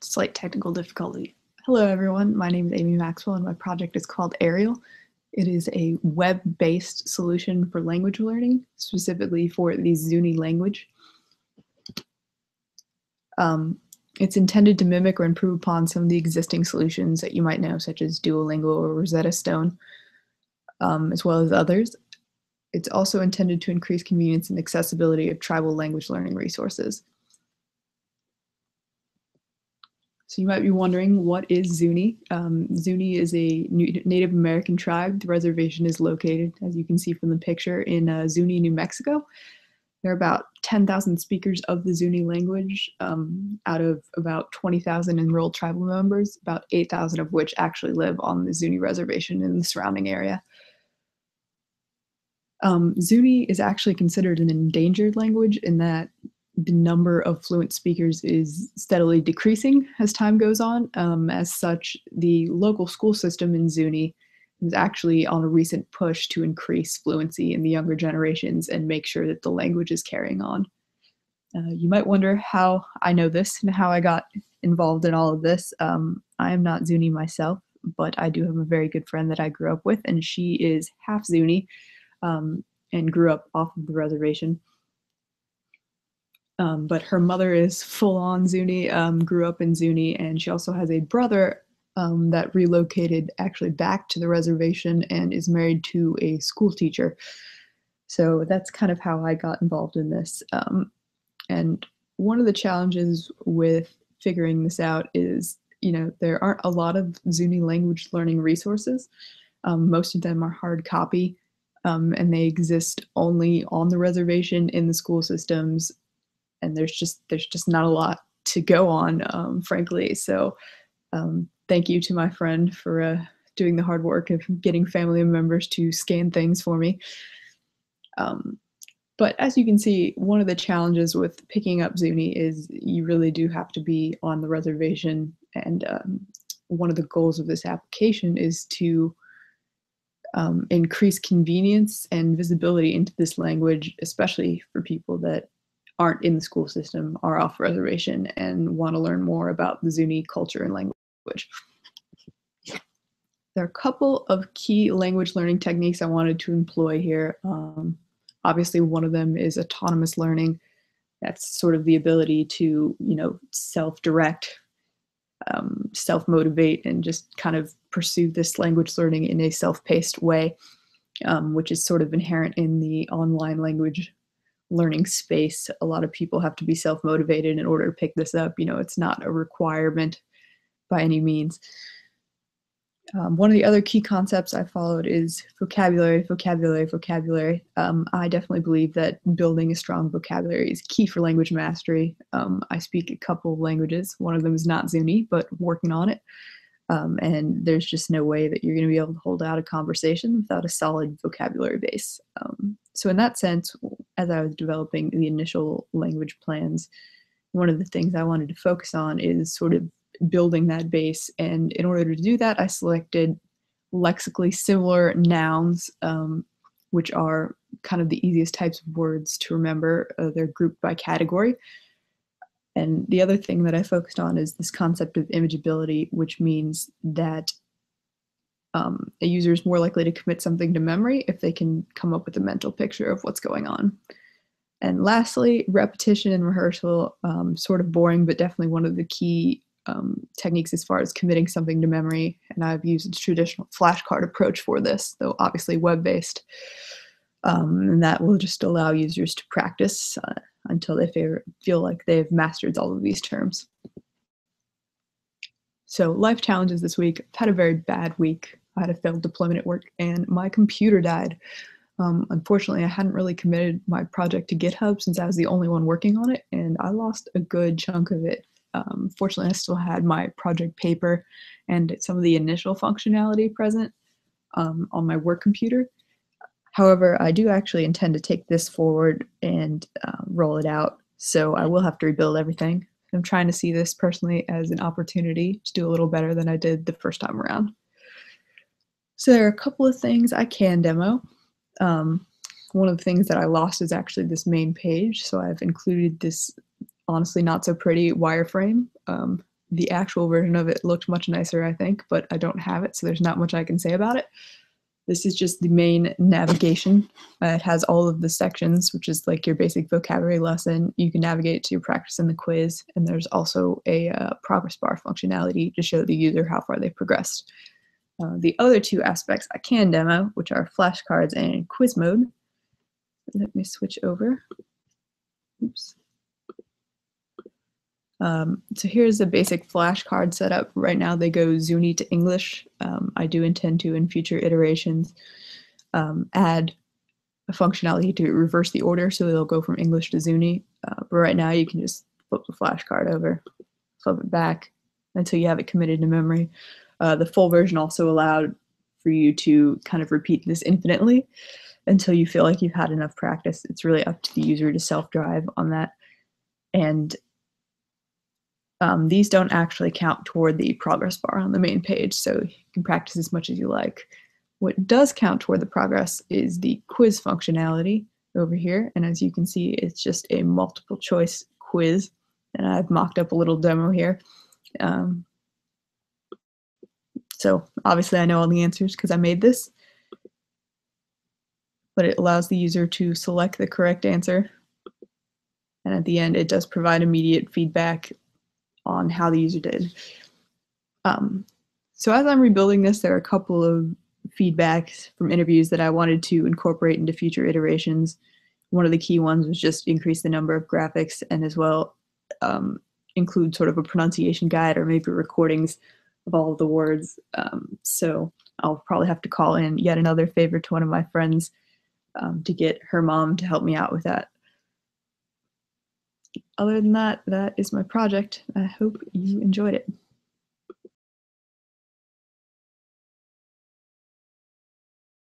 Slight technical difficulty. Hello everyone, my name is Amy Maxwell and my project is called Ariel. It is a web-based solution for language learning, specifically for the Zuni language. It's intended to mimic or improve upon some of the existing solutions that you might know, such as Duolingo or Rosetta Stone, as well as others. It's also intended to increase convenience and accessibility of tribal language learning resources. So you might be wondering, what is Zuni? Zuni is a Native American tribe. The reservation is located, as you can see from the picture, in Zuni, New Mexico. There are about 10,000 speakers of the Zuni language out of about 20,000 enrolled tribal members, about 8,000 of which actually live on the Zuni reservation in the surrounding area. Zuni is actually considered an endangered language in that the number of fluent speakers is steadily decreasing as time goes on. As such, the local school system in Zuni is actually on a recent push to increase fluency in the younger generations and make sure that the language is carrying on. You might wonder how I know this and how I got involved in all of this. I am not Zuni myself, but I do have a very good friend that I grew up with, and she is half Zuni and grew up off of the reservation. But her mother is full-on Zuni, grew up in Zuni, and she also has a brother that relocated actually back to the reservation and is married to a school teacher. So that's kind of how I got involved in this. And one of the challenges with figuring this out is, there aren't a lot of Zuni language learning resources. Most of them are hard copy, and they exist only on the reservation in the school systems. And there's just not a lot to go on, frankly. So thank you to my friend for doing the hard work of getting family members to scan things for me. But as you can see, one of the challenges with picking up Zuni is you really do have to be on the reservation. And one of the goals of this application is to increase convenience and visibility into this language, especially for people that aren't in the school system, are off reservation, and want to learn more about the Zuni culture and language. There are a couple of key language learning techniques I wanted to employ here. Obviously, one of them is autonomous learning. That's sort of the ability to, self-direct, self-motivate, and just kind of pursue this language learning in a self-paced way, which is sort of inherent in the online language learning space. A lot of people have to be self-motivated in order to pick this up. It's not a requirement by any means. One of the other key concepts I followed is vocabulary, vocabulary, vocabulary. I definitely believe that building a strong vocabulary is key for language mastery. I speak a couple of languages. One of them is not Zuni, but working on it. And there's just no way that you're going to be able to hold out a conversation without a solid vocabulary base. So in that sense, as I was developing the initial language plans, one of the things I wanted to focus on is sort of building that base. And in order to do that, I selected lexically similar nouns, which are kind of the easiest types of words to remember. They're grouped by category. And the other thing that I focused on is this concept of imageability, which means that a user is more likely to commit something to memory if they can come up with a mental picture of what's going on. And lastly, repetition and rehearsal, sort of boring, but definitely one of the key techniques as far as committing something to memory. And I've used a traditional flashcard approach for this, though obviously web-based. And that will just allow users to practice until they feel like they've mastered all of these terms. So life challenges this week. I've had a very bad week. I had a failed deployment at work and my computer died. Unfortunately, I hadn't really committed my project to GitHub since I was the only one working on it, and I lost a good chunk of it. Fortunately, I still had my project paper and some of the initial functionality present on my work computer. However, I do actually intend to take this forward and roll it out, so I will have to rebuild everything. I'm trying to see this personally as an opportunity to do a little better than I did the first time around. So there are a couple of things I can demo. One of the things that I lost is actually this main page, so I've included this honestly not so pretty wireframe the actual version of it looked much nicer, I think, but I don't have it, so there's not much I can say about it. This is just the main navigation. It has all of the sections, which is like your basic vocabulary lesson. You can navigate to your practice in the quiz, and there's also a progress bar functionality to show the user how far they've progressed. The other two aspects I can demo, which are flashcards and quiz mode. Let me switch over. Oops. So here's the basic flashcard setup. Right now they go Zuni to English. I do intend to, in future iterations, add a functionality to reverse the order so they'll go from English to Zuni. But right now you can just flip the flashcard over, flip it back until you have it committed to memory. The full version also allowed for you to kind of repeat this infinitely until you feel like you've had enough practice. It's really up to the user to self-drive on that. And these don't actually count toward the progress bar on the main page, so you can practice as much as you like. What does count toward the progress is the quiz functionality over here, and as you can see, it's just a multiple choice quiz, and I've mocked up a little demo here. So obviously I know all the answers because I made this, but it allows the user to select the correct answer, and at the end it does provide immediate feedback on how the user did. So as I'm rebuilding this, there are a couple of feedbacks from interviews that I wanted to incorporate into future iterations. One of the key ones was just increase the number of graphics and as well include sort of a pronunciation guide or maybe recordings of all of the words. So I'll probably have to call in yet another favor to one of my friends to get her mom to help me out with that. Other than that, that is my project. I hope you enjoyed it.